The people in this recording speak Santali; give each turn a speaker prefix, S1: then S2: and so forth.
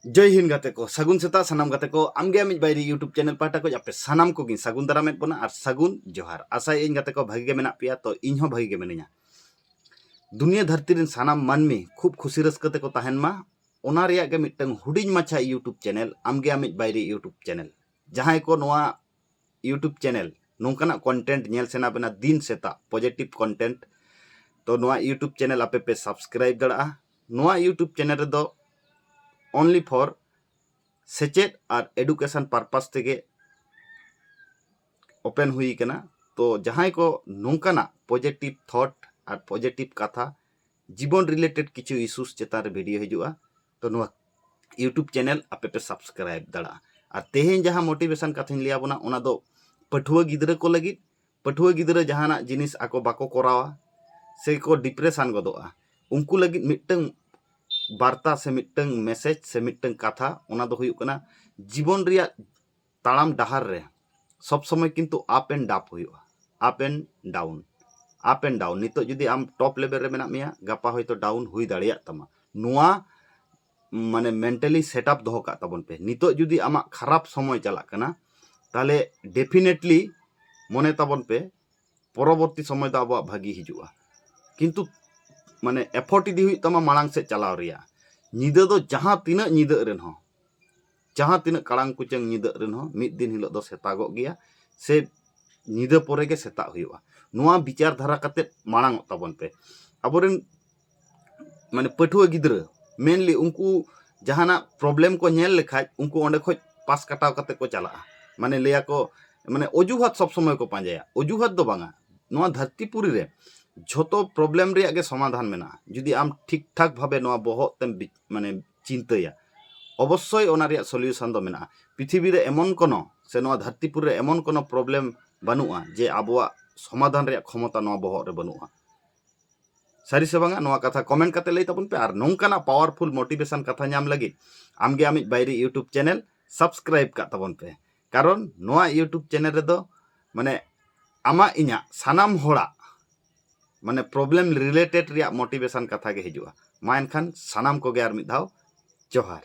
S1: जय हिंद गाते को सगुन सेता सानाम गाते को आमगे आमिज बायरी यूट्यूब चैनल पाटा को आपे सानाम को गिन सगुन दारामेद बना और सगुन जोहार आशा इन गाते को भागी गे मेना पिया तो इन हो भागी गे मेनिया दुनिया धरती रिन सानाम मानमी खूब खुशी रस्कते को तहन मा ओना रिया गे मिटंग हुडिंग माछा यूट्यूब चैनल आमगे आमिज बायरी यूट्यूब चैनल जहां को नोआ यूट्यूब चैनल नोंकाना कंटेंट नेल सेना बना दिन सेता पॉजिटिव कंटेंट तो नोआ यूट्यूब चैनल आपे पे सब्सक्राइब दड़ा नोआ यूट्यूब चैनल रे दो ओनली फॉर सेचेद और एडुकेशन पर्पस तेगे ओपन हुई कना तो जहां को नोंकाना पॉजिटिव थॉट और पॉजिटिव कथा जीवन रिलेटेड किछु इश्यूज चेतान रे वीडियो हिजुआ तो नुआ यूट्यूब चैनल आपे पे सब्सक्राइब दड़ा और तेहें जहां मोटिवेशन कथा लिया बना ओना दो पठुआ गिद्रा को लगी पठुआ गिद्रा जहाना जिनिस आको बाको करावा से को डिप्रेशन गदोआ उनको लगी मिटंग वार्ता से मिटंग मैसेज से मिटंग कथा ओना दो हुयुक कना जीवन रिया ताड़ाम डहार रे सब समय किंतु अप एंड डाप हुयुआ अप एंड डाउन नितो जुदी आम टॉप लेवल रे मेना मिया गपा होयतो डाउन हुई दाड़िया तमा नुआ माने मेंटली सेटअप दोहो का तबन पे नितो जुदी आमा खराब समय चला कना ताले डेफिनेटली मने तबन पे परवर्ती समय दा आबो भागी हिजुआ किंतु माने एफर्ट इदी हुई तमा मांग से चलाव रिया निदा दो जहां तीना निदा रेन हो जहां तीना कड़ांग कुचंग निदा रेन हो मिद दिन हिलो दो सेतागो गया से निदा परे के सेता हुयुआ नुआ विचार धारा कते मांग तबन पे अबोरेन माने पठुआ गिद्रा मेनली उनको जहाना प्रॉब्लम को नेल लेखाय उनको ओंडे खoj पास कटाव कते को चला माने लेया को माने अजुहात सब समय को पांजाया अजुहात दो बांगा नुआ धरतीपुरी रे झोतो प्रॉब्लम रे आगे समाधान मेना जुदी आम ठीक ठाक भावे नुआ बहुत तेम माने चिंताया अवश्य ओना रे सॉल्यूशन दो मेना पृथ्वी रे एमन कोनो से नुआ धरतीपुरी रे एमन कोनो प्रॉब्लम बानुआ जे आबोआ समाधान रे क्षमता नुआ बहुत रे बानुआ सारी से बांगा नुआ कथा कमेंट करते लई तबन पे और नोंकाना पावरफुल मोटिवेशन कथा नाम लगी आमगे आमिज बायरी यूट्यूब चैनल सब्सक्राइब का तबन पे कारण नुआ यूट्यूब चैनल रे दो माने आमा इना सानाम होड़ा माने प्रॉब्लम रिलेटेड रिया मोटिवेशन कथा गे हिजुआ मा एनखान सानाम को गे आर मिद धाव जोहार।